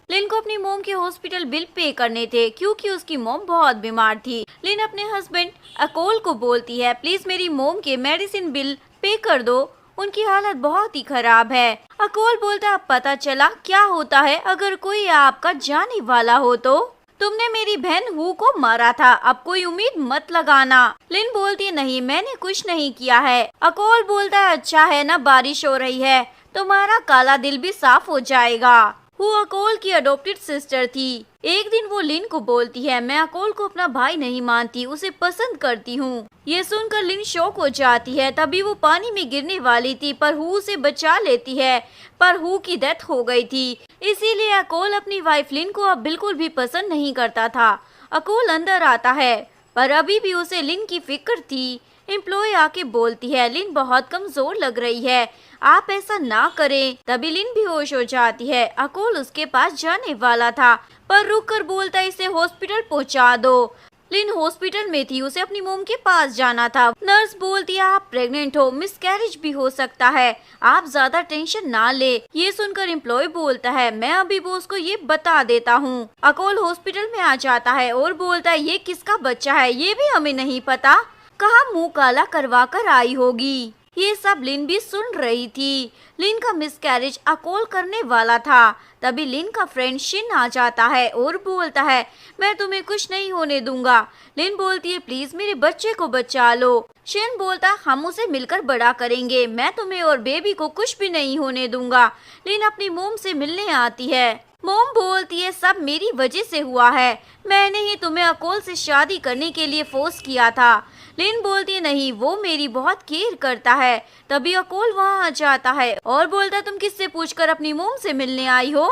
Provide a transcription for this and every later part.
लिन को अपनी मोम के हॉस्पिटल बिल पे करने थे क्योंकि उसकी मोम बहुत बीमार थी। लिन अपने हस्बैंड अकोल को बोलती है, प्लीज मेरी मोम के मेडिसिन बिल पे कर दो, उनकी हालत बहुत ही खराब है। अकोल बोलता, अब पता चला क्या होता है अगर कोई आपका जाने वाला हो तो। तुमने मेरी बहन हु को मारा था, अब कोई उम्मीद मत लगाना। लिन बोलती है, नहीं मैंने कुछ नहीं किया है। अकोल बोलता है, अच्छा है ना बारिश हो रही है, तुम्हारा काला दिल भी साफ हो जाएगा। हु अकोल की अडॉप्टेड सिस्टर थी। एक दिन वो लिन को बोलती है, मैं अकोल को अपना भाई नहीं मानती, उसे पसंद करती हूँ। ये सुनकर लिन शॉक हो जाती है। तभी वो पानी में गिरने वाली थी पर हु उसे बचा लेती है, पर हु की डेथ हो गई थी। इसीलिए अकोल अपनी वाइफ लिन को अब बिल्कुल भी पसंद नहीं करता था। अकोल अंदर आता है पर अभी भी उसे लिन की फिक्र थी। एम्प्लॉय आके बोलती है, लिन बहुत कमजोर लग रही है, आप ऐसा ना करें। तभी लिन बेहोश हो जाती है। अकोल उसके पास जाने वाला था पर रुक कर बोलता है, इसे हॉस्पिटल पहुंचा दो। लिन हॉस्पिटल में थी, उसे अपनी मोम के पास जाना था। नर्स बोलती है, आप प्रेग्नेंट हो, मिसकैरेज भी हो सकता है, आप ज्यादा टेंशन ना ले। ये सुनकर एम्प्लॉय बोलता है, मैं अभी बॉस को ये बता देता हूँ। अकोल हॉस्पिटल में आ जाता है और बोलता है, ये किसका बच्चा है ये भी हमें नहीं पता, कहाँ मुँह काला करवा कर आई होगी। ये सब लिन भी सुन रही थी। लिन का मिसकैरेज अकोल करने वाला था। तभी लिन का फ्रेंड शिन आ जाता है और बोलता है, मैं तुम्हें कुछ नहीं होने दूंगा। लिन बोलती है, प्लीज मेरे बच्चे को बचा लो। शिन बोलता है, हम उसे मिलकर बड़ा करेंगे, मैं तुम्हें और बेबी को कुछ भी नहीं होने दूंगा। लिन अपनी मोम से मिलने आती है। मोम बोलती है, सब मेरी वजह से हुआ है, मैंने ही तुम्हें अकोल से शादी करने के लिए फोर्स किया था। लिन बोलती है, नहीं वो मेरी बहुत केयर करता है। तभी अकोल वहाँ आ जाता है और बोलता है, तुम किससे पूछकर अपनी मोम से मिलने आई हो।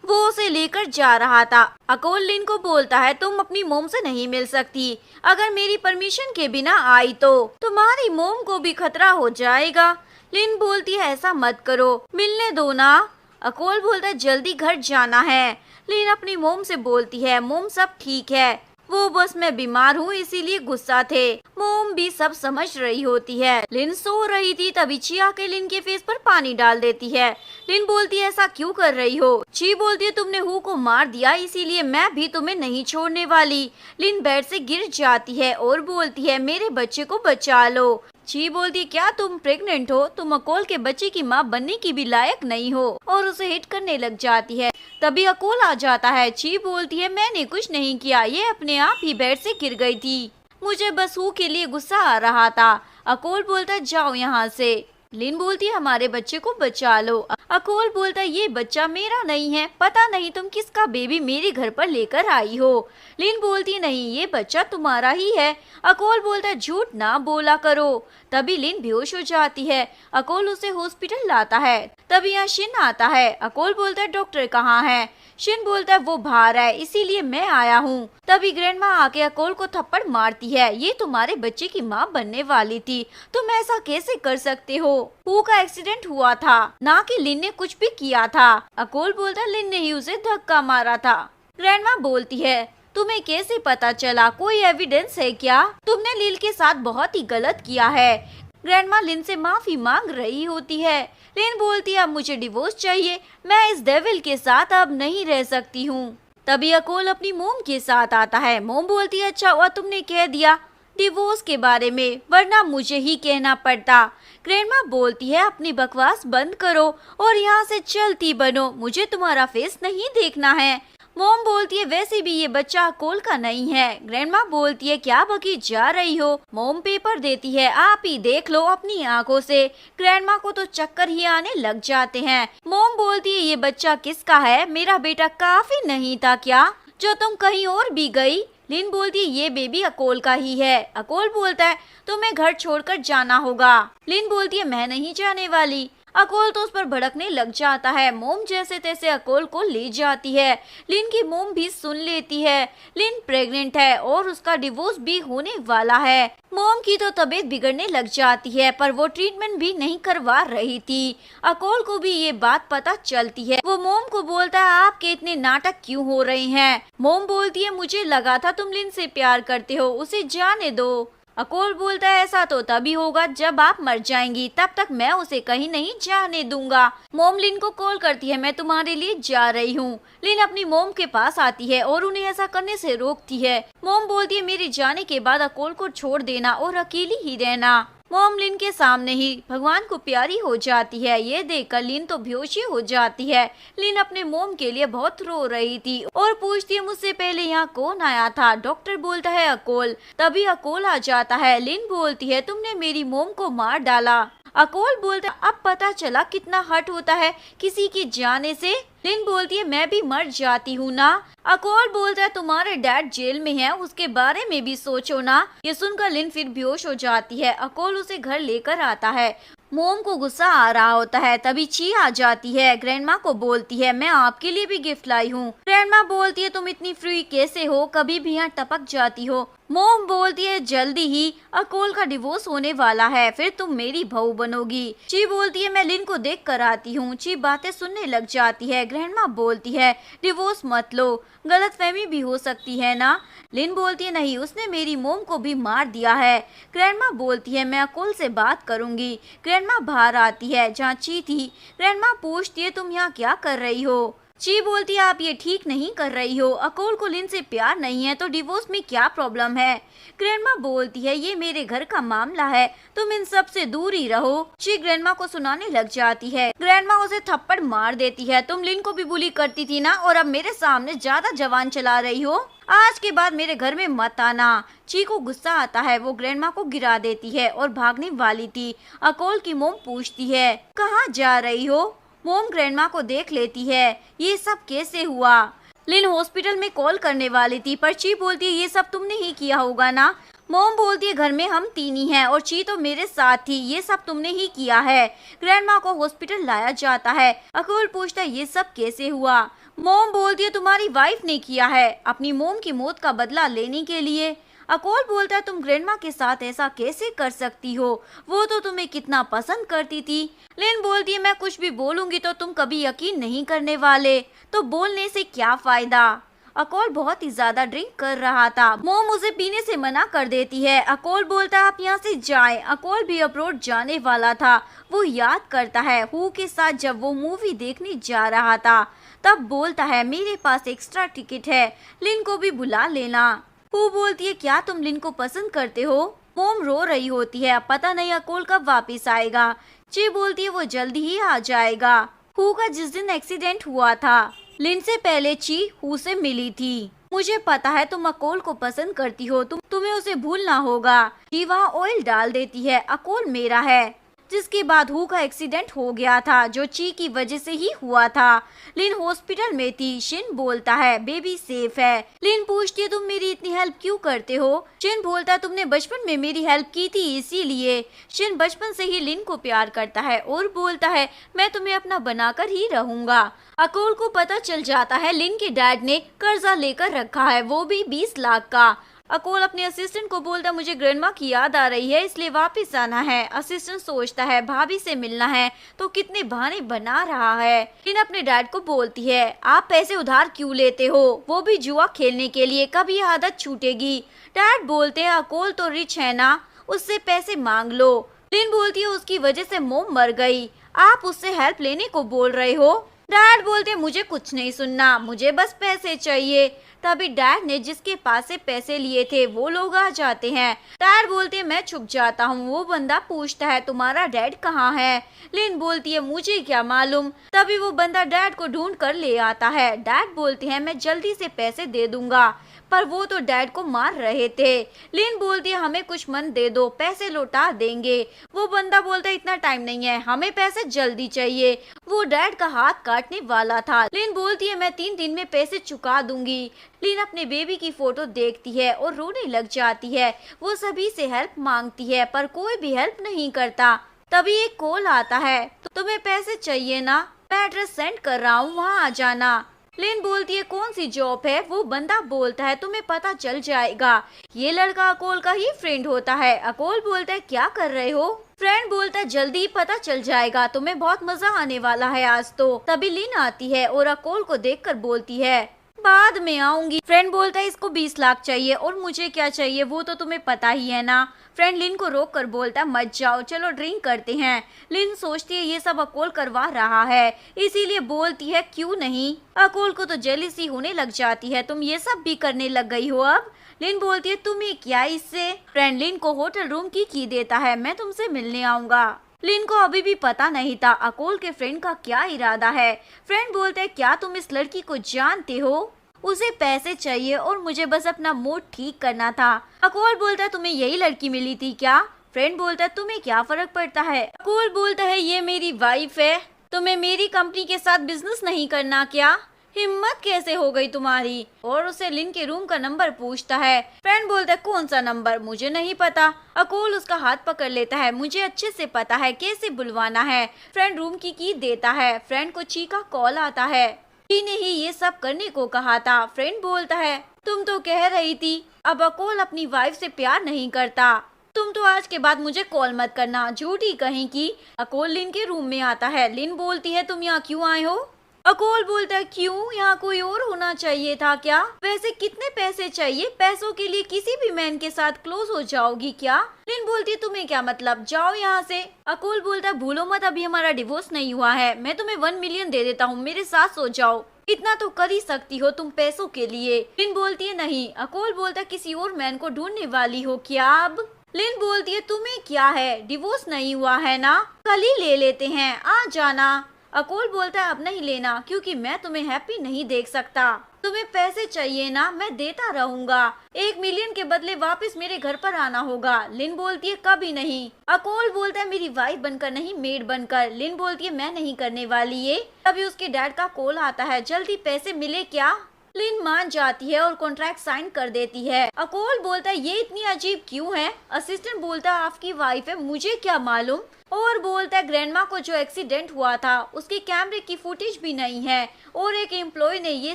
वो उसे लेकर जा रहा था। अकोल लिन को बोलता है, तुम अपनी मोम से नहीं मिल सकती, अगर मेरी परमिशन के बिना आई तो तुम्हारी मोम को भी खतरा हो जाएगा। लिन बोलती है, ऐसा मत करो, मिलने दो ना। अकोल बोलता है, जल्दी घर जाना है। लिन अपनी मोम से बोलती है, मोम सब ठीक है, वो बस मैं बीमार हूँ इसीलिए गुस्सा थे। मोम भी सब समझ रही होती है। लिन सो रही थी तभी ची आके लिन के फेस पर पानी डाल देती है। लिन बोलती है, ऐसा क्यों कर रही हो। ची बोलती है, तुमने हु को मार दिया इसीलिए मैं भी तुम्हें नहीं छोड़ने वाली। लिन बेड से गिर जाती है और बोलती है, मेरे बच्चे को बचा लो। ची बोलती है, क्या तुम प्रेग्नेंट हो, तुम अकोल के बच्चे की माँ बनने की भी लायक नहीं हो, और उसे हिट करने लग जाती है। तभी अकोल आ जाता है। ची बोलती है, मैंने कुछ नहीं किया, ये अपने आप ही बेड से गिर गई थी, मुझे बस हु के लिए गुस्सा आ रहा था। अकोल बोलता है, जाओ यहाँ से। लिन बोलती है, हमारे बच्चे को बचा लो। अकोल बोलता है, ये बच्चा मेरा नहीं है, पता नहीं तुम किसका बेबी मेरे घर पर लेकर आई हो। लिन बोलती है, नहीं ये बच्चा तुम्हारा ही है। अकोल बोलता है, झूठ ना बोला करो। तभी लिन बेहोश हो जाती है। अकोल उसे हॉस्पिटल लाता है। तभी यहाँ शिन आता है। अकोल बोलता है, डॉक्टर कहाँ है। शिन बोलता है, वो बाहर है इसीलिए मैं आया हूँ। तभी ग्रैंडमा आके अकोल को थप्पड़ मारती है, ये तुम्हारे बच्चे की माँ बनने वाली थी, तुम ऐसा कैसे कर सकते हो। हु का एक्सीडेंट हुआ था, ना कि लिन ने कुछ भी किया था। अकोल बोलता है, लिन ने ही उसे धक्का मारा था। ग्रैंडमा बोलती है, तुम्हें कैसे पता चला, कोई एविडेंस है क्या, तुमने लिन के साथ बहुत ही गलत किया है। ग्रैंडमा लिन से माफी मांग रही होती है। लिन बोलती है, अब मुझे डिवोर्स चाहिए, मैं इस डेविल के साथ अब नहीं रह सकती हूँ। तभी अकोल अपनी मोम के साथ आता है। मोम बोलती है, अच्छा हुआ तुमने कह दिया डिवोर्स के बारे में, वरना मुझे ही कहना पड़ता। ग्रैंडमा बोलती है, अपनी बकवास बंद करो और यहाँ से चलती बनो, मुझे तुम्हारा फेस नहीं देखना है। मोम बोलती है, वैसे भी ये बच्चा अकोल का नहीं है। ग्रैंडमा बोलती है, क्या बकी जा रही हो। मोम पेपर देती है, आप ही देख लो अपनी आंखों से। ग्रैंडमा को तो चक्कर ही आने लग जाते हैं। मोम बोलती है, ये बच्चा किसका है, मेरा बेटा काफी नहीं था क्या जो तुम कहीं और भी गई। लिन बोलती है, ये बेबी अकोल का ही है। अकोल बोलता है, तुम्हें घर छोड़कर जाना होगा। लिन बोलती है, मैं नहीं जाने वाली। अकोल तो उस पर भड़कने लग जाता है। मोम जैसे तैसे अकोल को ले जाती है। लिन की मोम भी सुन लेती है। लिन प्रेग्नेंट है और उसका डिवोर्स भी होने वाला है। मोम की तो तबीयत बिगड़ने लग जाती है पर वो ट्रीटमेंट भी नहीं करवा रही थी। अकोल को भी ये बात पता चलती है। वो मोम को बोलता है, आपके इतने नाटक क्यों हो रहे हैं। मोम बोलती है, मुझे लगा था तुम लिन से प्यार करते हो, उसे जाने दो। अकोल बोलता है ऐसा तो तभी होगा जब आप मर जाएंगी, तब तक मैं उसे कहीं नहीं जाने दूंगा। मोम लिन को कॉल करती है, मैं तुम्हारे लिए जा रही हूँ। लिन अपनी मोम के पास आती है और उन्हें ऐसा करने से रोकती है। मोम बोलती है मेरे जाने के बाद अकोल को छोड़ देना और अकेली ही रहना। मोम लिन के सामने ही भगवान को प्यारी हो जाती है। ये देखकर लिन तो बेहोश ही हो जाती है। लिन अपने मोम के लिए बहुत रो रही थी और पूछती है मुझसे पहले यहाँ कौन आया था। डॉक्टर बोलता है अकोल। तभी अकोल आ जाता है। लिन बोलती है तुमने मेरी मोम को मार डाला। अकोल बोलता है अब पता चला कितना हर्ट होता है किसी के जाने से। लिन बोलती है मैं भी मर जाती हूँ ना। अकोल बोलता है तुम्हारे डैड जेल में है, उसके बारे में भी सोचो ना। ये सुनकर लिन फिर बेहोश हो जाती है। अकोल उसे घर लेकर आता है। मोम को गुस्सा आ रहा होता है। तभी ची आ जाती है। ग्रैंडमा को बोलती है मैं आपके लिए भी गिफ्ट लाई हूँ। ग्रैंडमा बोलती है तुम इतनी फ्री कैसे हो, कभी भी यहाँ टपक जाती हो। मोम बोलती है जल्दी ही अकोल का डिवोर्स होने वाला है, फिर तुम मेरी बहू बनोगी। ची बोलती है मैं लिन को देख कर आती हूँ। ची बातें सुनने लग जाती है। ग्रैंडमा बोलती है डिवोर्स मत लो, गलतफहमी भी हो सकती है ना। लिन बोलती है नहीं, उसने मेरी मोम को भी मार दिया है। ग्रैंडमा बोलती है मैं अकोल से बात करूंगी। ग्रैंडमा बाहर आती है जहाँ ची थी। ग्रैंडमा पूछती है तुम यहाँ क्या कर रही हो। ची बोलती है आप ये ठीक नहीं कर रही हो। अकोल को लिन से प्यार नहीं है तो डिवोर्स में क्या प्रॉब्लम है। ग्रैंडमा बोलती है ये मेरे घर का मामला है, तुम इन सब से दूर ही रहो। ची ग्रैंडमा को सुनाने लग जाती है। ग्रैंडमा उसे थप्पड़ मार देती है। तुम लिन को भी बुली करती थी ना, और अब मेरे सामने ज्यादा जवान चला रही हो। आज के बाद मेरे घर में मत आना। ची को गुस्सा आता है। वो ग्रैंडमा को गिरा देती है और भागने वाली थी। अकोल की मोम पूछती है कहाँ जा रही हो। मोम ग्रैंडमा को देख लेती है। ये सब कैसे हुआ। लिन हॉस्पिटल में कॉल करने वाली थी पर ची बोलती है ये सब तुमने ही किया होगा ना। मोम बोलती है घर में हम तीन ही हैं और ची तो मेरे साथ थी, ये सब तुमने ही किया है। ग्रैंडमा को हॉस्पिटल लाया जाता है। अकोल पूछता है ये सब कैसे हुआ। मोम बोलती है तुम्हारी वाइफ ने किया है अपनी मोम की मौत का बदला लेने के लिए। अकोल बोलता है तुम ग्रैंडमा के साथ ऐसा कैसे कर सकती हो, वो तो तुम्हें कितना पसंद करती थी। लिन बोलती है मैं कुछ भी बोलूंगी तो तुम कभी यकीन नहीं करने वाले, तो बोलने से क्या फायदा। अकोल बहुत ही ज्यादा ड्रिंक कर रहा था। मोम उसे पीने से मना कर देती है। अकोल बोलता है आप यहाँ से जाएं। अकोल भी अब्रॉड जाने वाला था। वो याद करता है हु के साथ जब वो मूवी देखने जा रहा था, तब बोलता है मेरे पास एक्स्ट्रा टिकट है, लिन को भी बुला लेना। हु बोलती है क्या तुम लिन को पसंद करते हो। मोम रो रही होती है, पता नहीं अकोल कब वापिस आएगा। ची बोलती है वो जल्दी ही आ जाएगा। हु का जिस दिन एक्सीडेंट हुआ था, लिन से पहले ची हु से मिली थी। मुझे पता है तुम अकोल को पसंद करती हो, तुम्हें उसे भूलना होगा। ची वहाँ ऑयल डाल देती है। अकोल मेरा है। जिसके बाद हु का एक्सीडेंट हो गया था जो ची की वजह से ही हुआ था। लिन हॉस्पिटल में थी। शिन बोलता है बेबी सेफ है। लिन पूछती है तुम मेरी इतनी हेल्प क्यों करते हो। शिन बोलता है तुमने बचपन में मेरी हेल्प की थी इसीलिए। शिन बचपन से ही लिन को प्यार करता है और बोलता है मैं तुम्हें अपना बनाकर ही रहूंगा। अकोल को पता चल जाता है लिन के डैड ने कर्जा लेकर रखा है, वो भी 20 लाख का। अकोल अपने असिस्टेंट को बोलता है मुझे ग्रैंडमा की याद आ रही है इसलिए वापस आना है। असिस्टेंट सोचता है भाभी से मिलना है तो कितने बहाने बना रहा है। लिन अपने डैड को बोलती है आप पैसे उधार क्यों लेते हो, वो भी जुआ खेलने के लिए, कभी आदत छूटेगी। डैड बोलते हैं अकोल तो रिच है ना, उससे पैसे मांग लो। लिन बोलती है उसकी वजह से मोम मर गई, आप उससे हेल्प लेने को बोल रहे हो। डैड बोलते हैं मुझे कुछ नहीं सुनना, मुझे बस पैसे चाहिए। तभी डैड ने जिसके पास से पैसे लिए थे वो लोग आ जाते हैं। डैड बोलते हैं मैं छुप जाता हूँ। वो बंदा पूछता है तुम्हारा डैड कहाँ है। लिन बोलती है मुझे क्या मालूम। तभी वो बंदा डैड को ढूंढ कर ले आता है। डैड बोलते हैं मैं जल्दी से पैसे दे दूंगा, पर वो तो डैड को मार रहे थे। लिन बोलती है हमें कुछ मन दे दो, पैसे लौटा देंगे। वो बंदा बोलता है इतना टाइम नहीं है, हमें पैसे जल्दी चाहिए। वो डैड का हाथ काटने वाला था। लिन बोलती है मैं 3 दिन में पैसे चुका दूंगी। लिन अपने बेबी की फोटो देखती है और रोने लग जाती है। वो सभी से हेल्प मांगती है पर कोई भी हेल्प नहीं करता। तभी एक कॉल आता है तो तुम्हें पैसे चाहिए ना, मैं एड्रेस सेंड कर रहा हूँ, वहाँ आ जाना। लिन बोलती है कौन सी जॉब है। वो बंदा बोलता है तुम्हें पता चल जाएगा। ये लड़का अकोल का ही फ्रेंड होता है। अकोल बोलता है क्या कर रहे हो। फ्रेंड बोलता है जल्दी ही पता चल जाएगा, तुम्हें बहुत मजा आने वाला है आज तो। तभी लिन आती है और अकोल को देखकर बोलती है बाद में आऊंगी। फ्रेंड बोलता है इसको 20 लाख चाहिए और मुझे क्या चाहिए वो तो तुम्हें पता ही है ना। फ्रेंड लिन को रोक कर बोलता है मत जाओ, चलो ड्रिंक करते हैं। लिन सोचती है ये सब अकोल करवा रहा है, इसीलिए बोलती है क्यों नहीं। अकोल को तो जेलिसी होने लग जाती है, तुम ये सब भी करने लग गई हो अब। लिन बोलती है तुम्हें क्या इससे। फ्रेंड लिन को होटल रूम की देता है, मैं तुमसे मिलने आऊंगा। लिन को अभी भी पता नहीं था अकोल के फ्रेंड का क्या इरादा है। फ्रेंड बोलते हैं क्या तुम इस लड़की को जानते हो, उसे पैसे चाहिए और मुझे बस अपना मूड ठीक करना था। अकोल बोलता है तुम्हें यही लड़की मिली थी क्या। फ्रेंड बोलता है तुम्हें क्या फर्क पड़ता है। अकोल बोलता है ये मेरी वाइफ है, तुम्हें मेरी कंपनी के साथ बिजनेस नहीं करना क्या, हिम्मत कैसे हो गई तुम्हारी। और उसे लिन के रूम का नंबर पूछता है। फ्रेंड बोलता है कौन सा नंबर, मुझे नहीं पता। अकोल उसका हाथ पकड़ लेता है, मुझे अच्छे से पता है कैसे बुलवाना है। फ्रेंड रूम की देता है। फ्रेंड को ची का कॉल आता है, ची ने ही ये सब करने को कहा था। फ्रेंड बोलता है तुम तो कह रही थी अब अकोल अपनी वाइफ से प्यार नहीं करता, तुम तो आज के बाद मुझे कॉल मत करना, झूठी कहीं की। अकोल लिन के रूम में आता है। लिन बोलती है तुम यहाँ क्यों आए हो। अकोल बोलता है क्यों, यहाँ कोई और होना चाहिए था क्या। वैसे कितने पैसे चाहिए, पैसों के लिए किसी भी मैन के साथ क्लोज हो जाओगी क्या। लिन बोलती है तुम्हें क्या मतलब, जाओ यहाँ से। अकोल बोलता है भूलो मत अभी हमारा डिवोर्स नहीं हुआ है, मैं तुम्हें 1 मिलियन दे देता हूँ, मेरे साथ सो जाओ, इतना तो कर ही सकती हो तुम पैसों के लिए। लिन बोलती है नहीं। अकोल बोलता है किसी और मैन को ढूंढने वाली हो क्या अब। लिन बोलती है तुम्हें क्या है, डिवोर्स नहीं हुआ है ना, कल ही ले लेते हैं, आ जाना। अकोल बोलता है अब नहीं लेना क्योंकि मैं तुम्हें हैप्पी नहीं देख सकता, तुम्हें पैसे चाहिए ना, मैं देता रहूंगा, 1 मिलियन के बदले वापस मेरे घर पर आना होगा। लिन बोलती है कभी नहीं। अकोल बोलता है मेरी वाइफ बनकर नहीं मेड बनकर। लिन बोलती है मैं नहीं करने वाली ये। तभी उसके डैड का कॉल आता है, जल्दी पैसे मिले क्या। लिन मान जाती है और कॉन्ट्रैक्ट साइन कर देती है। अकोल बोलता है ये इतनी अजीब क्यों है। असिस्टेंट बोलता है आपकी वाइफ है, मुझे क्या मालूम। और बोलता है ग्रैंडमा को जो एक्सीडेंट हुआ था उसके कैमरे की फुटेज भी नहीं है और एक एम्प्लॉय ने ये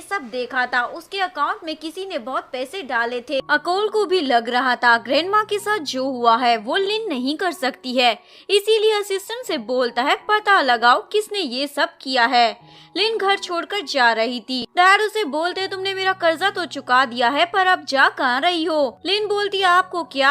सब देखा था, उसके अकाउंट में किसी ने बहुत पैसे डाले थे। अकोल को भी लग रहा था ग्रैंडमा के साथ जो हुआ है वो लिन नहीं कर सकती है, इसीलिए असिस्टेंट से बोलता है पता लगाओ किसने ये सब किया है। लिन घर छोड़कर जा रही थी। डैड उसे बोलते तुमने मेरा कर्जा तो चुका दिया है पर अब जा कहाँ रही हो। लिन बोलती है आपको क्या,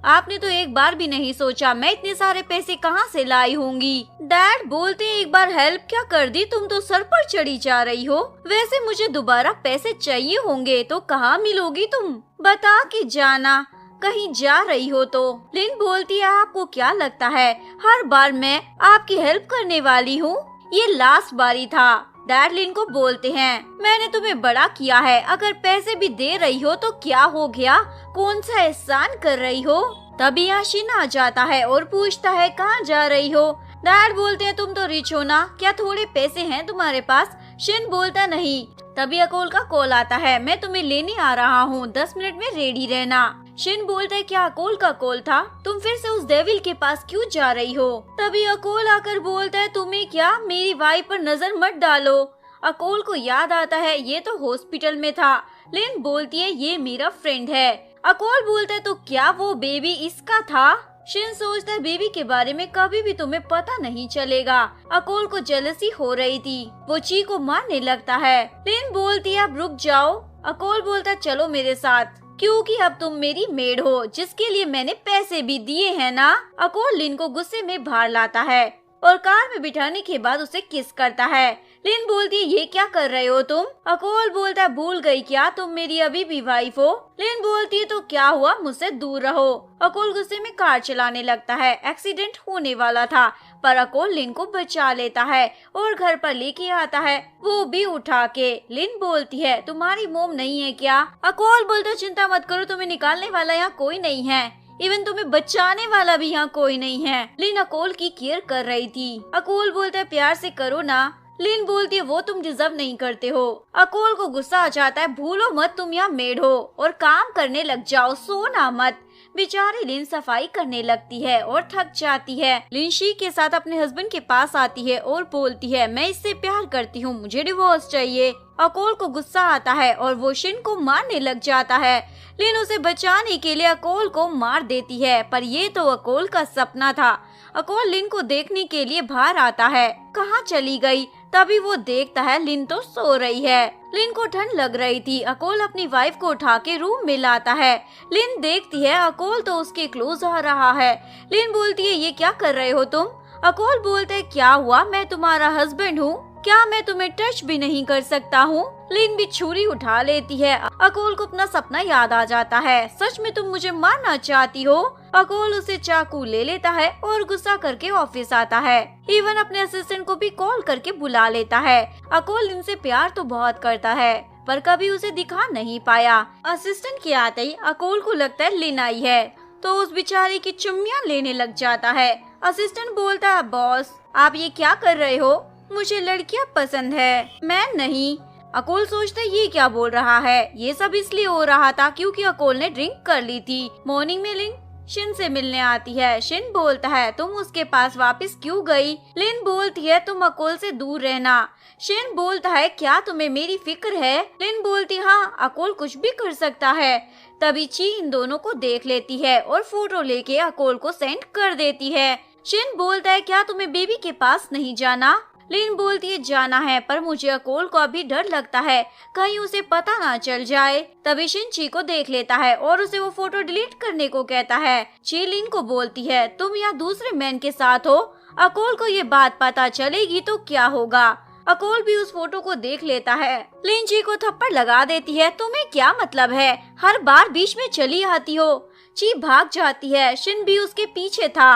आपने तो एक बार भी नहीं सोचा मैं इतने सारे पैसे कहाँ से लाई होंगी। डैड बोलते हैं एक बार हेल्प क्या कर दी, तुम तो सर पर चढ़ी जा रही हो। वैसे मुझे दोबारा पैसे चाहिए होंगे तो कहाँ मिलोगी तुम, बता के जाना कहीं जा रही हो तो। लिन बोलती है आपको क्या लगता है हर बार मैं आपकी हेल्प करने वाली हूँ, ये लास्ट बारी था। डैड लिन को बोलते हैं मैंने तुम्हें बड़ा किया है, अगर पैसे भी दे रही हो तो क्या हो गया, कौन सा एहसान कर रही हो। तभी आशिन आ जाता है और पूछता है कहाँ जा रही हो। डैड बोलते हैं तुम तो रिच हो ना, क्या थोड़े पैसे हैं तुम्हारे पास। शिन बोलता नहीं। तभी अकोल का कॉल आता है, मैं तुम्हें लेने आ रहा हूँ, 10 मिनट में रेडी रहना। शिन बोलता है क्या अकोल का कॉल था, तुम फिर से उस डेविल के पास क्यों जा रही हो। तभी अकोल आकर बोलता है तुम्हें क्या, मेरी वाइफ पर नजर मत डालो। अकोल को याद आता है ये तो हॉस्पिटल में था। लिन बोलती है ये मेरा फ्रेंड है। अकोल बोलता है तो क्या वो बेबी इसका था। शिन सोचता है बेबी के बारे में कभी भी तुम्हें पता नहीं चलेगा। अकोल को जेलसी हो रही थी, वो ची को मारने लगता है। लिन बोलती है अब रुक जाओ। अकोल बोलता है चलो मेरे साथ, क्योंकि अब तुम मेरी मेड हो जिसके लिए मैंने पैसे भी दिए हैं ना। अकोल लिन को गुस्से में बाहर लाता है और कार में बिठाने के बाद उसे किस करता है। लिन बोलती है ये क्या कर रहे हो तुम। अकोल बोलता है भूल गई क्या तुम मेरी अभी भी वाइफ हो। लिन बोलती है तो क्या हुआ, मुझसे दूर रहो। अकोल गुस्से में कार चलाने लगता है। एक्सीडेंट होने वाला था पर अकोल लिन को बचा लेता है और घर पर लेके आता है, वो भी उठा के। लिन बोलती है तुम्हारी मोम नहीं है क्या। अकोल बोलता चिंता मत करो, तुम्हें निकालने वाला यहाँ कोई नहीं है, इवन तुम्हें बचाने वाला भी यहाँ कोई नहीं है। लिन अकोल की केयर कर रही थी। अकोल बोलता है प्यार से करो ना। लिन बोलती है वो तुम डिजर्व नहीं करते हो। अकोल को गुस्सा आ जाता है, भूलो मत तुम यहाँ मेड हो और काम करने लग जाओ, सोना मत। बेचारी लिन सफाई करने लगती है और थक जाती है। लिन शी के साथ अपने हस्बैंड के पास आती है और बोलती है मैं इससे प्यार करती हूँ, मुझे डिवोर्स चाहिए। अकोल को गुस्सा आता है और वो शिन को मारने लग जाता है। लिन उसे बचाने के लिए अकोल को मार देती है पर ये तो अकोल का सपना था। अकोल लिन को देखने के लिए बाहर आता है, कहाँ चली गई। तभी वो देखता है लिन तो सो रही है। लिन को ठंड लग रही थी। अकोल अपनी वाइफ को उठा के रूम में लाता है। लिन देखती है अकोल तो उसके क्लोज आ रहा है। लिन बोलती है ये क्या कर रहे हो तुम? अकोल बोलते है क्या हुआ, मैं तुम्हारा हस्बैंड हूँ, क्या मैं तुम्हें टच भी नहीं कर सकता हूँ? लिन भी छुरी उठा लेती है। अकोल को अपना सपना याद आ जाता है। सच में तुम मुझे मारना चाहती हो? अकोल उसे चाकू ले लेता है और गुस्सा करके ऑफिस आता है। इवन अपने असिस्टेंट को भी कॉल करके बुला लेता है। अकोल लिन से प्यार तो बहुत करता है पर कभी उसे दिखा नहीं पाया। असिस्टेंट के आते ही अकोल को लगता है लिन आई है तो उस बेचारी की चुम्मियां लेने लग जाता है। असिस्टेंट बोलता है बॉस आप ये क्या कर रहे हो? मुझे लड़कियां पसंद है, मैं नहीं। अकोल सोचता है ये क्या बोल रहा है। ये सब इसलिए हो रहा था क्योंकि अकोल ने ड्रिंक कर ली थी। मॉर्निंग में लिन शिन से मिलने आती है। शिन बोलता है तुम उसके पास वापस क्यों गई? लिन बोलती है तुम अकोल से दूर रहना। शिन बोलता है क्या तुम्हें मेरी फिक्र है? लिन बोलती हाँ अकोल कुछ भी कर सकता है। तभी ची इन दोनों को देख लेती है और फोटो लेके अकोल को सेंड कर देती है। शिन बोलता है क्या तुम्हें बेबी के पास नहीं जाना? लिन बोलती है जाना है पर मुझे अकोल को अभी डर लगता है कहीं उसे पता ना चल जाए। तभी शिन ची को देख लेता है और उसे वो फोटो डिलीट करने को कहता है। ची लिन को बोलती है तुम यहाँ दूसरे मैन के साथ हो, अकोल को ये बात पता चलेगी तो क्या होगा? अकोल भी उस फोटो को देख लेता है। लिन ची को थप्पड़ लगा देती है। तुम्हें क्या मतलब है, हर बार बीच में चली आती हो? ची भाग जाती है। शिन भी उसके पीछे था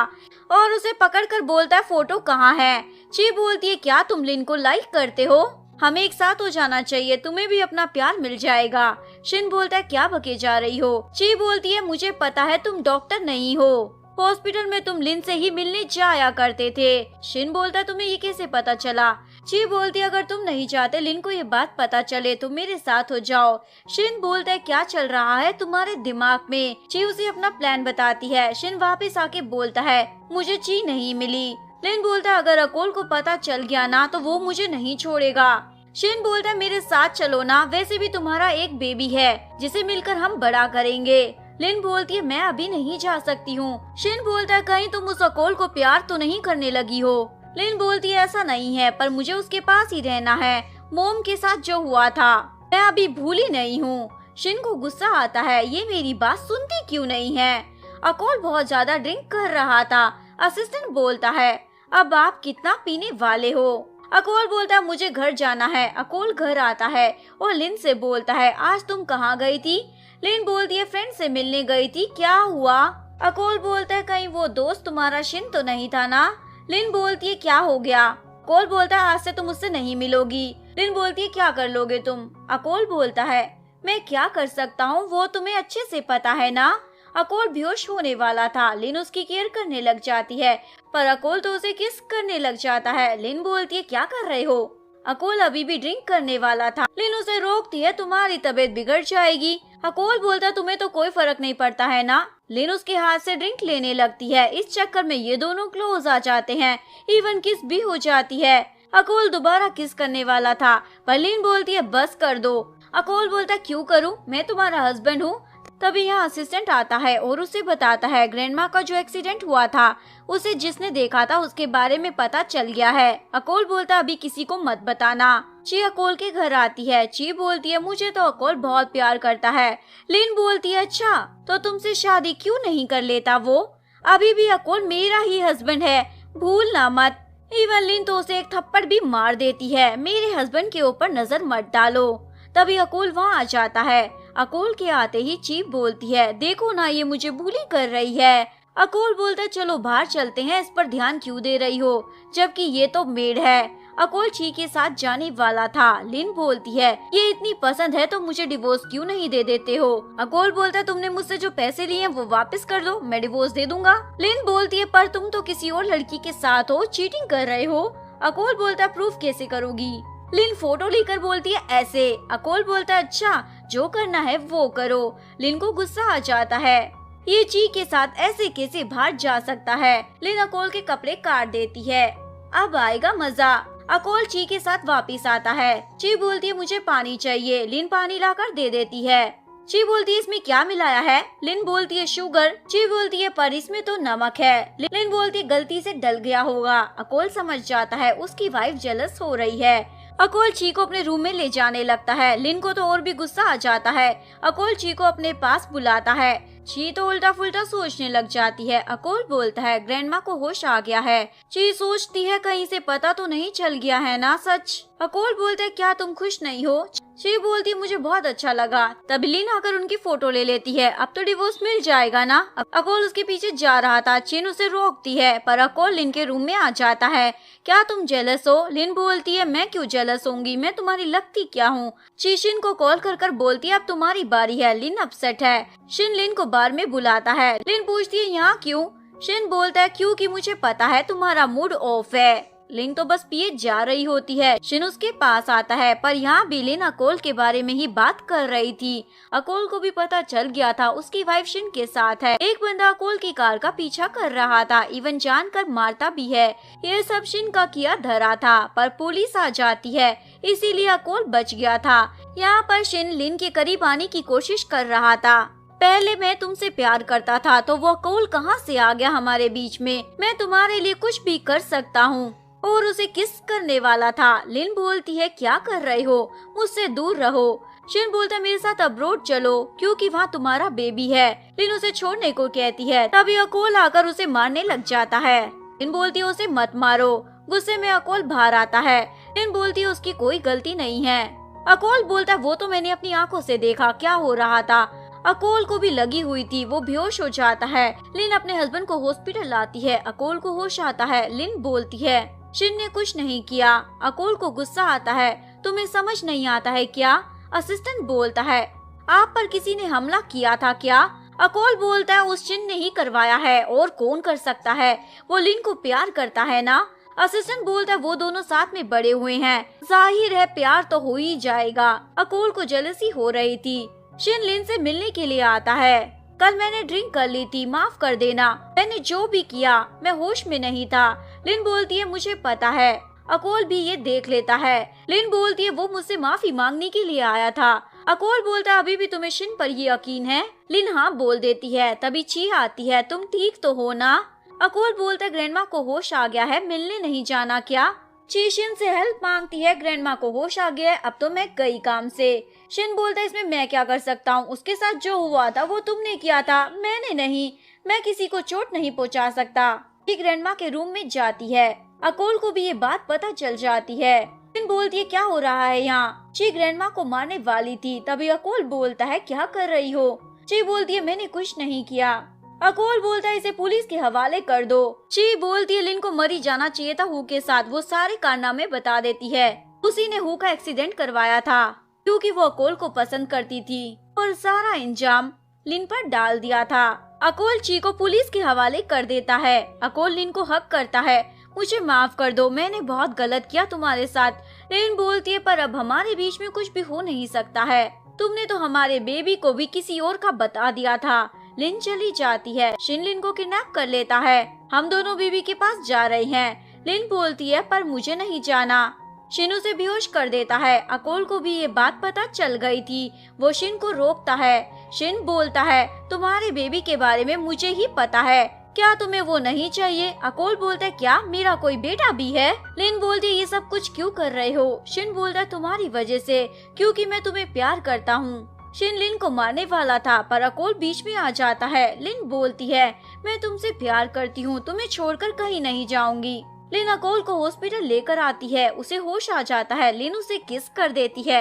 और उसे पकड़कर बोलता है फोटो कहाँ है? ची बोलती है क्या तुम लिन को लाइक करते हो? हमें एक साथ हो जाना चाहिए, तुम्हें भी अपना प्यार मिल जाएगा। शिन बोलता है क्या बके जा रही हो? ची बोलती है मुझे पता है तुम डॉक्टर नहीं हो, हॉस्पिटल में तुम लिन से ही मिलने जाया करते थे। शिन बोलता है तुम्हें ये कैसे पता चला? ची बोलती है अगर तुम नहीं चाहते लिन को ये बात पता चले तो मेरे साथ हो जाओ। शिन बोलता है क्या चल रहा है तुम्हारे दिमाग में? ची उसे अपना प्लान बताती है। शिन वापस आके बोलता है मुझे ची नहीं मिली। लिन बोलता है अगर अकोल को पता चल गया ना तो वो मुझे नहीं छोड़ेगा। शिन बोलता है मेरे साथ चलो ना, वैसे भी तुम्हारा एक बेबी है जिसे मिलकर हम बड़ा करेंगे। लिन बोलती है मैं अभी नहीं जा सकती हूँ। शिन बोलता है कहीं तुम उस अकोल को प्यार तो नहीं करने लगी हो? लिन बोलती है ऐसा नहीं है पर मुझे उसके पास ही रहना है। मोम के साथ जो हुआ था मैं अभी भूली नहीं हूँ। शिन को गुस्सा आता है ये मेरी बात सुनती क्यों नहीं है? अकोल बहुत ज्यादा ड्रिंक कर रहा था। असिस्टेंट बोलता है अब आप कितना पीने वाले हो? अकोल बोलता है मुझे घर जाना है। अकोल घर आता है और लिन से बोलता है आज तुम कहाँ गई थी? लिन बोलती है फ्रेंड से मिलने गई थी, क्या हुआ? अकोल बोलता है कहीं वो दोस्त तुम्हारा शिन तो नहीं था ना? लिन बोलती है क्या हो गया? अकोल बोलता है आज से तुम उससे नहीं मिलोगी। लिन बोलती है क्या कर लोगे तुम? अकोल बोलता है मैं क्या कर सकता हूँ वो तुम्हें अच्छे से पता है ना। अकोल बेहोश होने वाला था। लिन उसकी केयर करने लग जाती है पर अकोल तो उसे किस करने लग जाता है। लिन बोलती है क्या कर रहे हो? अकोल अभी भी ड्रिंक करने वाला था। लिन उसे रोकती है तुम्हारी तबीयत बिगड़ जाएगी। अकोल बोलता तुम्हें तो कोई फर्क नहीं पड़ता है ना। लिन उसके हाथ से ड्रिंक लेने लगती है। इस चक्कर में ये दोनों क्लोज आ जाते हैं, इवन किस भी हो जाती है। अकोल दोबारा किस करने वाला था पर लिन बोलती है बस कर दो। अकोल बोलता क्यों करूं, मैं तुम्हारा हस्बैंड हूँ। तभी यहाँ असिस्टेंट आता है और उसे बताता है ग्रैंडमा का जो एक्सीडेंट हुआ था उसे जिसने देखा था उसके बारे में पता चल गया है। अकोल बोलता अभी किसी को मत बताना। ची अकोल के घर आती है। ची बोलती है मुझे तो अकोल बहुत प्यार करता है। लिन बोलती है अच्छा तो तुमसे शादी क्यों नहीं कर लेता वो? अभी भी अकोल मेरा ही हस्बैंड है, भूलना मत। इवन लिन तो उसे एक थप्पड़ भी मार देती है। मेरे हस्बैंड के ऊपर नजर मत डालो। तभी अकोल वहाँ आ जाता है। अकोल के आते ही ची बोलती है देखो ना ये मुझे बुली कर रही है। अकोल बोलता है चलो बाहर चलते हैं, इस पर ध्यान क्यों दे रही हो जबकि ये तो मेड है। अकोल ची के साथ जाने वाला था। लिन बोलती है ये इतनी पसंद है तो मुझे डिवोर्स क्यों नहीं दे देते हो? अकोल बोलता है तुमने मुझसे जो पैसे लिए हैं वो वापस कर दो, मैं डिवोर्स दे दूंगा। लिन बोलती है पर तुम तो किसी और लड़की के साथ हो, चीटिंग कर रहे हो। अकोल बोलता है प्रूफ कैसे करोगी? लिन फोटो लेकर बोलती है ऐसे। अकोल बोलता है अच्छा जो करना है वो करो। लिन को गुस्सा आ जाता है, ये ची के साथ ऐसे कैसे बाहर जा सकता है। लिन अकोल के कपड़े काट देती है, अब आएगा मजा। अकोल ची के साथ वापस आता है। ची बोलती है मुझे पानी चाहिए। लिन पानी लाकर दे देती है। ची बोलती है इसमें क्या मिलाया है? लिन बोलती है शुगर। ची बोलती है पर इसमें तो नमक है। लिन बोलती है गलती से डल गया होगा। अकोल समझ जाता है उसकी वाइफ जेलस हो रही है। अकोल ची को अपने रूम में ले जाने लगता है। लिन को तो और भी गुस्सा आ जाता है। अकोल ची को अपने पास बुलाता है। ची तो उल्टा फुल्टा सोचने लग जाती है। अकोल बोलता है ग्रैंडमा को होश आ गया है। ची सोचती है कहीं से पता तो नहीं चल गया है ना सच। अकोल बोलते है क्या तुम खुश नहीं हो? ची बोलती है मुझे बहुत अच्छा लगा। तभी लिन आकर उनकी फोटो ले लेती है। अब तो डिवोर्स मिल जाएगा ना। अकोल उसके पीछे जा रहा था। चिन उसे रोकती है पर अकोल लिन के रूम में आ जाता है। क्या तुम जेलस हो? लिन बोलती है मैं क्यों जेलस होंगी, मैं तुम्हारी लगती क्या हूँ? ची शिन को कॉल कर बोलती है अब तुम्हारी बारी है। लिन अपसेट है। शिन लिन को बार में बुलाता है। लिन पूछती है यहाँ क्यों? शिन बोलता है क्योंकि मुझे पता है तुम्हारा मूड ऑफ है। लिन तो बस पिए जा रही होती है। शिन उसके पास आता है पर यहाँ भी लिन अकोल के बारे में ही बात कर रही थी। अकोल को भी पता चल गया था उसकी वाइफ शिन के साथ है। एक बंदा अकोल की कार का पीछा कर रहा था, इवन जानकर मारता भी है। ये सब शिन का किया धरा था पर पुलिस आ जाती है इसीलिए अकोल बच गया था। यहाँ पर शिन लिन के करीब आने की कोशिश कर रहा था। पहले मैं तुमसे प्यार करता था तो वो अकोल कहाँ से आ गया हमारे बीच में? मैं तुम्हारे लिए कुछ भी कर सकता हूँ। और उसे किस करने वाला था। लिन बोलती है क्या कर रहे हो, मुझसे दूर रहो। शिन बोलता है मेरे साथ अब्रोड चलो क्योंकि वहाँ तुम्हारा बेबी है। लिन उसे छोड़ने को कहती है तभी अकोल आकर उसे मारने लग जाता है। लिन बोलती है उसे मत मारो। गुस्से में अकोल बाहर आता है। लिन बोलती है उसकी कोई गलती नहीं है। अकोल बोलता है वो तो मैंने अपनी आंखों से देखा क्या हो रहा था। अकोल को भी लगी हुई थी, वो बेहोश हो जाता है। लिन अपने हस्बैंड को हॉस्पिटल लाती है। अकोल को होश आता है। लिन बोलती है शिन ने कुछ नहीं किया। अकोल को गुस्सा आता है। तुम्हें समझ नहीं आता है क्या? असिस्टेंट बोलता है आप पर किसी ने हमला किया था क्या? अकोल बोलता है उस शिन ने ही करवाया है और कौन कर सकता है, वो लिन को प्यार करता है ना। असिस्टेंट बोलता है वो दोनों साथ में बड़े हुए हैं, जाहिर है प्यार तो हो ही जाएगा। अकोल को जेलसी हो रही थी। शिन लिन से मिलने के लिए आता है। कल मैंने ड्रिंक कर ली थी, माफ कर देना। मैंने जो भी किया मैं होश में नहीं था। लिन बोलती है मुझे पता है। अकोल भी ये देख लेता है। लिन बोलती है वो मुझसे माफी मांगने के लिए आया था। अकोल बोलता है अभी भी तुम्हें शिन पर ये यकीन है? लिन हाँ बोल देती है। तभी ची आती है तुम ठीक तो हो ना? अकोल बोलता है ग्रैंडमा को होश आ गया है, मिलने नहीं जाना क्या? ची शिन से हेल्प मांगती है। ग्रैंडमा को होश आ गया है, अब तो मैं गई काम से। शिन बोलता है इसमें मैं क्या कर सकता हूँ, उसके साथ जो हुआ था वो तुमने किया था, मैंने नहीं। मैं किसी को चोट नहीं पहुँचा सकता। ये ग्रैंडमा के रूम में जाती है। अकोल को भी ये बात पता चल जाती है। शिन बोलती है क्या हो रहा है यहाँ? ची ग्रैंडमा को मारने वाली थी। तभी अकोल बोलता है क्या कर रही हो? ची बोलती है मैंने कुछ नहीं किया। अकोल बोलता है इसे पुलिस के हवाले कर दो। ची बोलती है लिन को मरी जाना चाहिए था हु के साथ, वो सारे कारनामे बता देती है। उसी ने हु का एक्सीडेंट करवाया था क्योंकि वो अकोल को पसंद करती थी और सारा इंजाम लिन पर डाल दिया था। अकोल ची को पुलिस के हवाले कर देता है। अकोल लिन को हक करता है मुझे माफ कर दो, मैंने बहुत गलत किया तुम्हारे साथ। लिन बोलती है पर अब हमारे बीच में कुछ भी हो नहीं सकता है, तुमने तो हमारे बेबी को भी किसी और का बता दिया था। लिन चली जाती है। शिन लिन को किडनैप कर लेता है। हम दोनों बीबी के पास जा रहे हैं। लिन बोलती है पर मुझे नहीं जाना। शिन उसे बेहोश कर देता है। अकोल को भी ये बात पता चल गई थी, वो शिन को रोकता है। शिन बोलता है तुम्हारे बेबी के बारे में मुझे ही पता है, क्या तुम्हें वो नहीं चाहिए? अकोल बोलता है क्या मेरा कोई बेटा भी है? लिन बोलती है ये सब कुछ क्यों कर रहे हो? शिन बोलता है तुम्हारी वजह से, क्योंकि मैं तुम्हें प्यार करता हूँ। शिन लिन को मारने वाला था पर अकोल बीच में आ जाता है। लिन बोलती है मैं तुमसे प्यार करती हूँ, तुम्हें छोड़कर कहीं नहीं जाऊंगी। लिन अकोल को हॉस्पिटल लेकर आती है, उसे होश आ जाता है। लिन उसे किस कर देती है,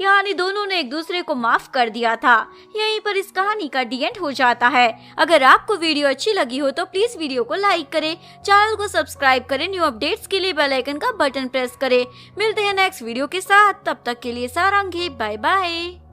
यानी दोनों ने एक दूसरे को माफ कर दिया था। यहीं पर इस कहानी का डी एंड हो जाता है। अगर आपको वीडियो अच्छी लगी हो तो प्लीज वीडियो को लाइक करें, चैनल को सब्सक्राइब करें, न्यू अपडेट्स के लिए बेल आइकन का बटन प्रेस करें। मिलते हैं नेक्स्ट वीडियो के साथ, तब तक के लिए सारंगी, बाय बाय।